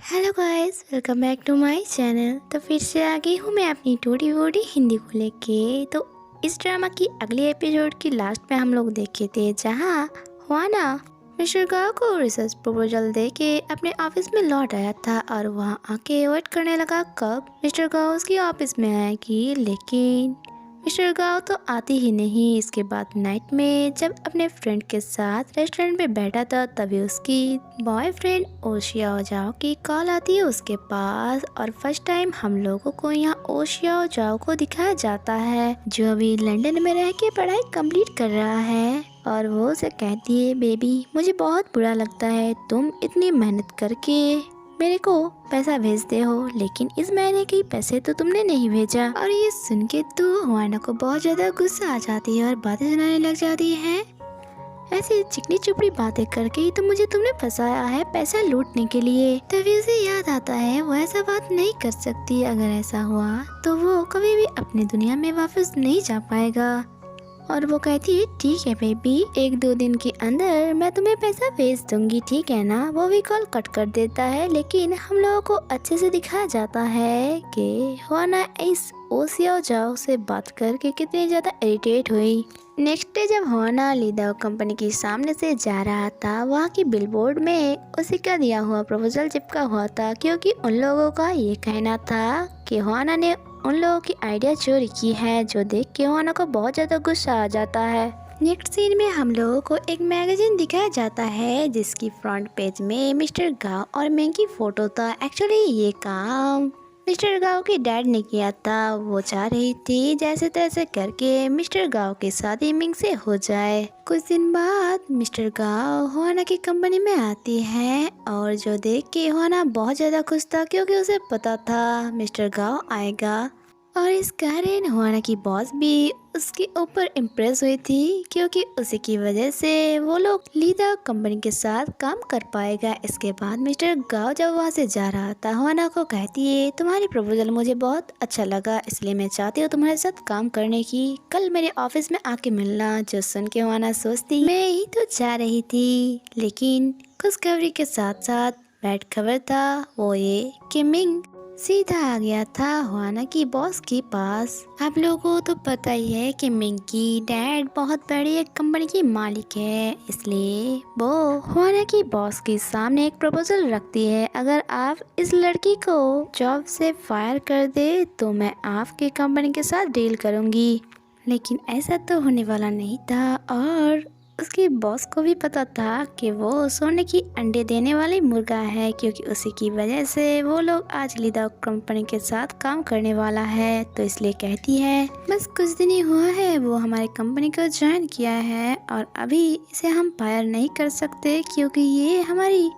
Hello guys, welcome back to my channel. तो फिर से आ गई हूँ मैं अपनी टूटी वूटी हिंदी को लेके। तो इस ड्रामा की अगली एपिसोड की लास्ट में हम लोग देखे थे जहाँ हुआना मिस्टर गाओ को रिसर्च प्रपोजल दे के अपने ऑफिस में लौट आया था और वहाँ आके वेट करने लगा कब मिस्टर गाओ उसकी ऑफिस में आएगी। लेकिन मिस्टर गाओ तो आती ही नहीं। इसके बाद नाइट में जब अपने फ्रेंड के साथ रेस्टोरेंट में बैठा था तभी उसकी बॉयफ्रेंड ओशियाओ जाओ की कॉल आती है उसके पास। और फर्स्ट टाइम हम लोगों को यहाँ ओशियाओ जाओ को दिखाया जाता है जो अभी लंदन में रह के पढ़ाई कंप्लीट कर रहा है। और वो उसे कहती है, बेबी मुझे बहुत बुरा लगता है तुम इतनी मेहनत करके मेरे को पैसा भेजते हो लेकिन इस महीने के पैसे तो तुमने नहीं भेजा। और ये सुन के तो हुआना को बहुत ज्यादा गुस्सा आ जाती है और बातें सुनाने लग जाती है, ऐसी चिकनी चुपड़ी बातें करके ही तो मुझे तुमने फंसाया है पैसा लूटने के लिए। तभी उसे याद आता है वो ऐसा बात नहीं कर सकती। अगर ऐसा हुआ तो वो कभी भी अपनी दुनिया में वापस नहीं जा पाएगा। और वो कहती है, ठीक है बेबी, 1-2 दिन के अंदर मैं तुम्हें पैसा भेज दूंगी, ठीक है ना। वो भी कॉल कट कर देता है। लेकिन हम लोगों को अच्छे से दिखाया जाता है कि हुआना इस ओशियाओ जाओ से बात करके कितनी ज्यादा इरिटेट हुई। नेक्स्ट डे जब हुआना लीदाओ कंपनी के सामने से जा रहा था, वहाँ की बिलबोर्ड में उसी का दिया हुआ प्रपोजल चिपका हुआ था क्योंकि उन लोगों का ये कहना था कि हुआना ने उन लोगों की आइडिया चोरी की है, जो देख के हुआना को बहुत ज्यादा गुस्सा आ जाता है। नेक्स्ट सीन में हम लोगों को एक मैगजीन दिखाया जाता है जिसकी फ्रंट पेज में मिस्टर गाओ और मेंग की फोटो था। एक्चुअली ये काम मिस्टर गाओ के डैड ने किया था। वो चाह रही थी जैसे तैसे करके मिस्टर गाओ की शादी मिंग से हो जाए। कुछ दिन बाद मिस्टर गाओ हुआना की कंपनी में आती है और जो देख के हुआना बहुत ज्यादा खुश था क्योंकि उसे पता था मिस्टर गाओ आएगा। और इस कारण हुआना की बॉस भी उसके ऊपर इम्प्रेस हुई थी क्योंकि उसी की वजह से वो लोग लीदा कंपनी के साथ काम कर पाएगा। इसके बाद मिस्टर गाओ जब वहाँ से जा रहा था, हुआना को कहती है, तुम्हारी प्रपोजल मुझे बहुत अच्छा लगा इसलिए मैं चाहती हूँ तुम्हारे साथ काम करने की। कल मेरे ऑफिस में आके मिलना। जो सुन के हुआना सोचती, मैं ही तो जा रही थी। लेकिन खुशखबरी के साथ साथ बैड खबर था वो ये कि मिंग सीधा आ गया था हुआना की बॉस के पास। आप लोगों को तो पता ही है कि मिंग की डैड बहुत बड़ी एक कंपनी की मालिक है, इसलिए वो हुआना की बॉस के सामने एक प्रपोजल रखती है, अगर आप इस लड़की को जॉब से फायर कर दे तो मैं आपकी कंपनी के साथ डील करूंगी। लेकिन ऐसा तो होने वाला नहीं था और उसके बॉस को भी पता था कि वो सोने की अंडे देने वाली मुर्गा है क्योंकि उसी की वजह से वो लोग आज लीदा कंपनी के साथ काम करने वाला है। तो इसलिए कहती है, बस कुछ दिन ही हुआ है वो हमारी कंपनी को ज्वाइन किया है और अभी इसे हम फायर नहीं कर सकते क्योंकि ये हमारी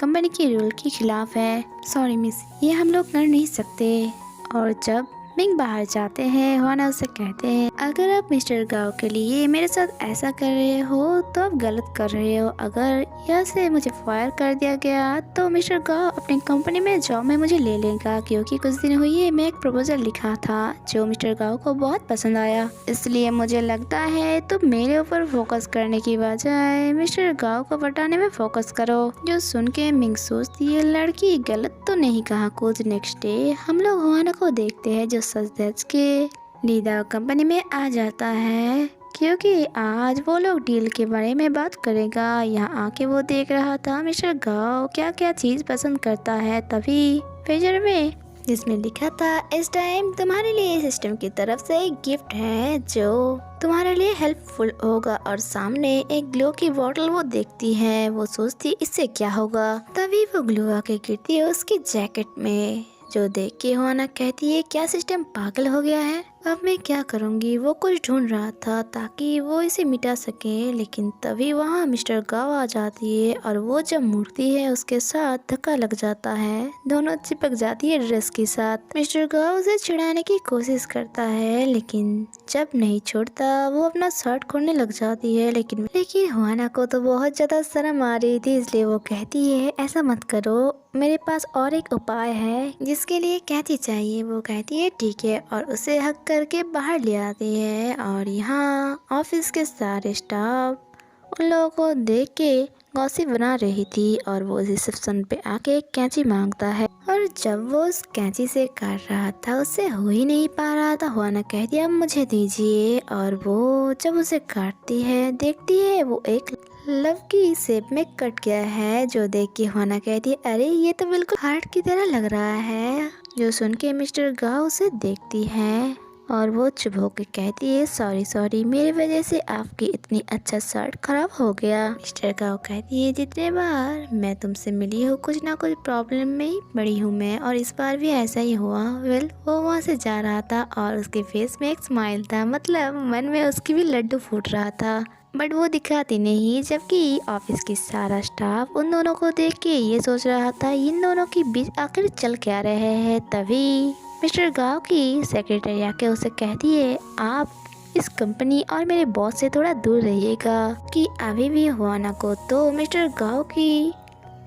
कंपनी के रूल के खिलाफ है। सॉरी मिस, ये हम लोग कर नहीं सकते। और जब मिंग बाहर जाते हैं, हुआना उसे कहते हैं, अगर आप मिस्टर गाओ के लिए मेरे साथ ऐसा कर रहे हो तो आप गलत कर रहे हो। अगर यहाँ से मुझे फायर कर दिया गया तो मिस्टर गाओ अपनी कंपनी में जॉब में मुझे ले लेगा क्योंकि कुछ दिन हुए मैं एक प्रपोजल लिखा था जो मिस्टर गाओ को बहुत पसंद आया। इसलिए मुझे लगता है तुम मेरे ऊपर फोकस करने की बजाय मिस्टर गाओ को पटाने में फोकस करो। जो सुन के मिंग सोचती है, लड़की गलत तो नहीं कहा कुछ। नेक्स्ट डे हम लोग हुआना को देखते हैं जो सच के लीदा कंपनी में आ जाता है क्योंकि आज वो लोग डील के बारे में बात करेगा। यहाँ आके वो देख रहा था मिस्टर गाओ क्या क्या चीज पसंद करता है। तभी पेजर में जिसमें लिखा था, इस टाइम तुम्हारे लिए सिस्टम की तरफ से एक गिफ्ट है जो तुम्हारे लिए हेल्पफुल होगा। और सामने एक ग्लो की बोतल वो देखती है। वो सोचती इससे क्या होगा। तभी वो ग्लो आके गिरती है उसकी जैकेट में, जो देख के हुआना कहती है, क्या सिस्टम पागल हो गया है, अब मैं क्या करूंगी। वो कुछ ढूंढ रहा था ताकि वो इसे मिटा सके। लेकिन तभी वहाँ मिस्टर गाओ आ जाती है और वो जब मुड़ती है उसके साथ धक्का लग जाता है, दोनों चिपक जाती है ड्रेस के साथ। मिस्टर गाओ उसे छुड़ाने की कोशिश करता है लेकिन जब नहीं छोड़ता वो अपना शर्ट खोलने लग जाती है। लेकिन हुआना को तो बहुत ज्यादा शर्म आ रही थी, इसलिए वो कहती है, ऐसा मत करो, मेरे पास और एक उपाय है जिसके लिए कहती चाहिए। वो कहती है ठीक है और उसे हक करके बाहर ले आती है। और यहाँ ऑफिस के सारे स्टाफ उन लोगों को देख के गॉसिप बना रही थी और वो रिसेप्शन पे आके एक कैंची मांगता है और जब वो उस कैंची से काट रहा था उससे हो ही नहीं पा रहा था। हुआना कहती है अब मुझे दीजिए और वो जब उसे काटती है देखती है वो एक लव की शेप में कट गया है, जो देख के हुआना कहती है अरे ये तो बिल्कुल हार्ट की तरह लग रहा है। जो सुन के मिस्टर गाओ उसे देखती है और वो चुप होकर कहती है सॉरी सॉरी मेरी वजह से आपकी इतनी अच्छा शर्ट खराब हो गया। मिस्टर गाओ कहती है जितने बार मैं तुमसे मिली हूँ कुछ ना कुछ प्रॉब्लम में ही पड़ी हूँ मैं, और इस बार भी ऐसा ही हुआ। वेल वो वहाँ से जा रहा था और उसके फेस में एक स्माइल था, मतलब मन में उसकी भी लड्डू फूट रहा था, बट वो दिखाती नहीं। जबकि ऑफिस की सारा स्टाफ उन दोनों को देख के ये सोच रहा था इन दोनों के बीच आखिर चल क्या रहे हैं। तभी मिस्टर गाओ की सेक्रेटरी आके उसे कहती है आप इस कंपनी और मेरे बॉस से थोड़ा दूर रहिएगा। कि अभी भी हुआना को तो मिस्टर गाओ की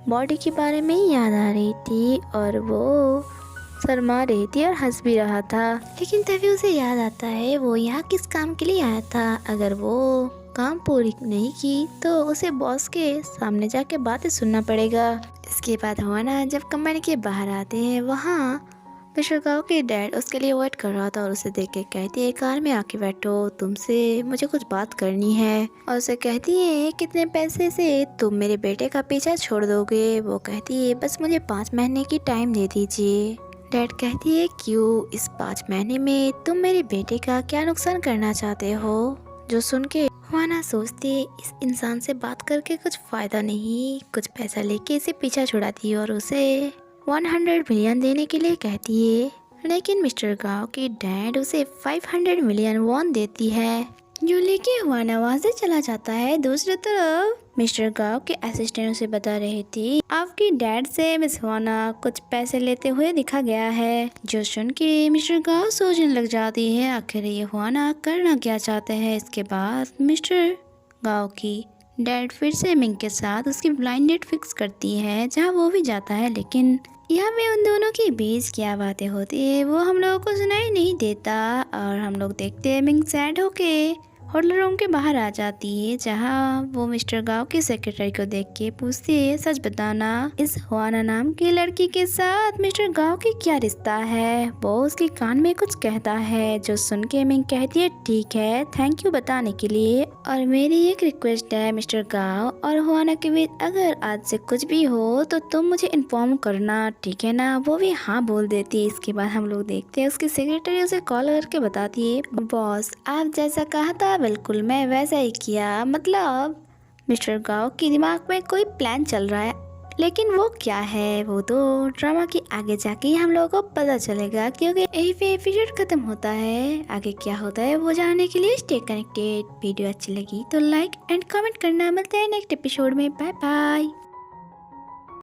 बॉडी के बारे में ही याद आ रही थी और वो शर्मा रही थी और हंस भी रहा था। लेकिन तभी उसे याद आता है वो यहाँ किस काम के लिए आया था। अगर वो काम पूरी नहीं की तो उसे बॉस के सामने जाके बातें सुनना पड़ेगा। इसके बाद हुआना जब कंपनी के बाहर आते हैं वहाँ मिस्टर गाओ के डैड उसके लिए वेट कर रहा था और उसे देख के कहती है कार में आके बैठो, तुमसे मुझे कुछ बात करनी है। और उसे कहती है कितने पैसे से तुम मेरे बेटे का पीछा छोड़ दोगे। वो कहती है बस मुझे 5 महीने की टाइम दे दीजिए। डैड कहती है क्यों, इस 5 महीने में तुम मेरे बेटे का क्या नुकसान करना चाहते हो। जो सुन के हुआना सोचती है इस इंसान से बात करके कुछ फायदा नहीं, कुछ पैसा लेके इसे पीछा छुड़ाती है और उसे 100 मिलियन देने के लिए कहती है। लेकिन मिस्टर गाओ की डैड उसे 500 मिलियन वॉन देती है, जो लेके हुआना वहाँ से चला जाता है। दूसरी तरफ मिस्टर गाओ के असिस्टेंट उसे बता रही थी आपकी डैड से मिस हुआना कुछ पैसे लेते हुए दिखा गया है। जो सुन के मिस्टर गाओ सोचने लग जाती है आखिर ये हुआना करना क्या चाहते हैं। इसके बाद मिस्टर गाओ की डैड फिर से मिंग के साथ उसकी ब्लाइंड डेट फिक्स करती है जहाँ वो भी जाता है। लेकिन यहाँ में उन दोनों के बीच क्या बातें होती है वो हम लोगों को सुनाई नहीं देता और हम लोग देखते हैं मिंग सैड होके होटल रूम के बाहर आ जाती है जहाँ वो मिस्टर गाओ की सेक्रेटरी को देख के पूछती है सच बताना इस हुआना नाम की लड़की के साथ मिस्टर गाओ की क्या रिश्ता है। वो उसके कान में कुछ कहता है, जो सुन के मिंग कहती है ठीक है थैंक यू बताने के लिए, और मेरी एक रिक्वेस्ट है मिस्टर गाओ और हुआना के बीच अगर आज से कुछ भी हो तो तुम मुझे इन्फॉर्म करना, ठीक है ना। वो भी हाँ बोल देती है। इसके बाद हम लोग देखते हैं उसकी सेक्रेटरी उसे कॉल करके बताती है बॉस आप जैसा कहा था बिल्कुल मैं वैसा ही किया, मतलब मिस्टर गाओ के दिमाग में कोई प्लान चल रहा है, लेकिन वो क्या है वो तो ड्रामा के आगे जाके हम लोगों को पता चलेगा, क्योंकि यही पे एपिसोड खत्म होता है। आगे क्या होता है वो जानने के लिए स्टे कनेक्टेड। वीडियो अच्छी लगी तो लाइक एंड कमेंट करना। मिलते हैं नेक्स्ट एपिसोड में। Bye bye.